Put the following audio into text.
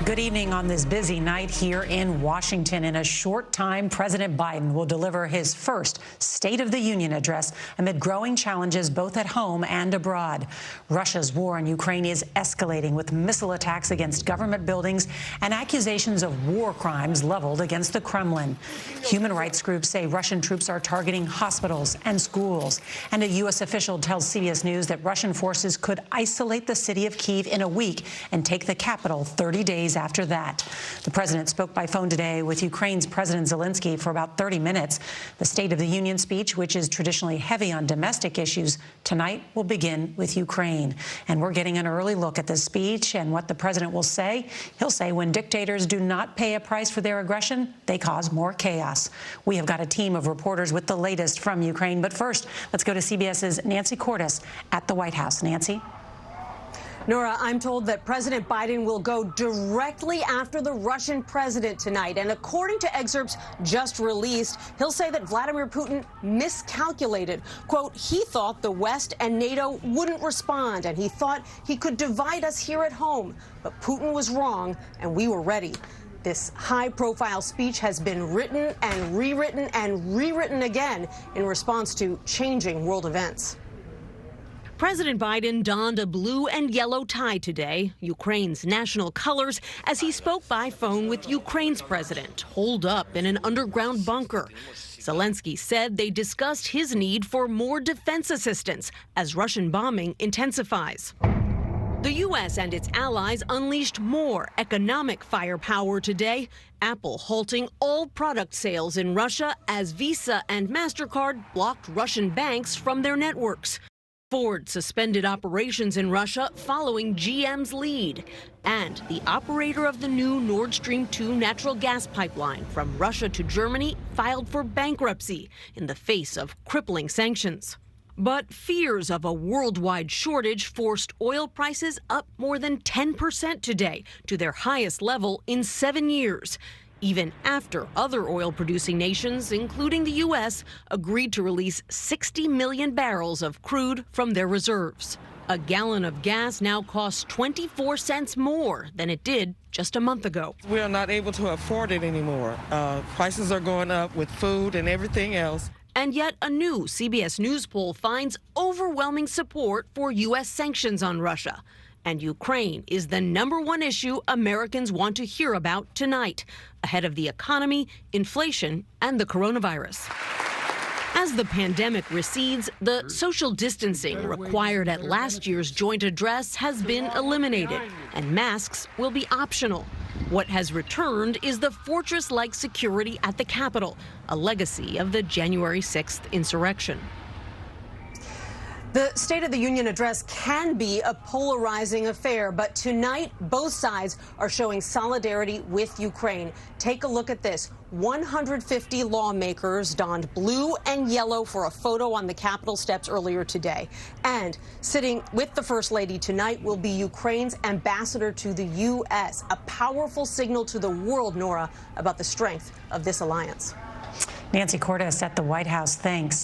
Good evening on this busy night here in Washington. In a short time, President Biden will deliver his first State of the Union address amid growing challenges both at home and abroad. Russia's war in Ukraine is escalating with missile attacks against government buildings and accusations of war crimes leveled against the Kremlin. Human rights groups say Russian troops are targeting hospitals and schools. And a U.S. official tells CBS News that Russian forces could isolate the city of Kyiv in a week and take the capital 30 days after that. The president spoke by phone today with Ukraine's President Zelensky for about 30 minutes. The State of the Union speech, which is traditionally heavy on domestic issues, tonight will begin with Ukraine. And we're getting an early look at this speech and what the president will say. He'll say when dictators do not pay a price for their aggression, they cause more chaos. We have got a team of reporters with the latest from Ukraine. But first, let's go to CBS's Nancy Cordes at the White House. Nancy? Norah, I'm told that President Biden will go directly after the Russian president tonight. And according to excerpts just released, he'll say that Vladimir Putin miscalculated. Quote, he thought the West and NATO wouldn't respond, and he thought he could divide us here at home. But Putin was wrong, and we were ready. This high-profile speech has been written and rewritten again in response to changing world events. President Biden donned a blue and yellow tie today, Ukraine's national colors, as he spoke by phone with Ukraine's president, holed up in an underground bunker. Zelensky said they discussed his need for more defense assistance as Russian bombing intensifies. The U.S. and its allies unleashed more economic firepower today, Apple halting all product sales in Russia as Visa and MasterCard blocked Russian banks from their networks. Ford suspended operations in Russia following GM's lead. And the operator of the new Nord Stream 2 natural gas pipeline from Russia to Germany filed for bankruptcy in the face of crippling sanctions. But fears of a worldwide shortage forced oil prices up more than 10% today to their highest level in 7 years, even after other oil-producing nations, including the U.S., agreed to release 60 million barrels of crude from their reserves. A gallon of gas now costs 24 cents more than it did just a month ago. We are not able to afford it anymore. Prices are going up with food and everything else. And yet a new CBS News poll finds overwhelming support for U.S. sanctions on Russia. And Ukraine is the #1 issue Americans want to hear about tonight, ahead of the economy, inflation, and the coronavirus. As the pandemic recedes, the social distancing required at last year's joint address has been eliminated, and masks will be optional. What has returned is the fortress-like security at the Capitol, a legacy of the January 6th insurrection. The State of the Union address can be a polarizing affair, but tonight both sides are showing solidarity with Ukraine. Take a look at this. 150 lawmakers donned blue and yellow for a photo on the Capitol steps earlier today. And sitting with the First Lady tonight will be Ukraine's ambassador to the U.S., a powerful signal to the world, Norah, about the strength of this alliance. Nancy Cordes at the White House, thanks.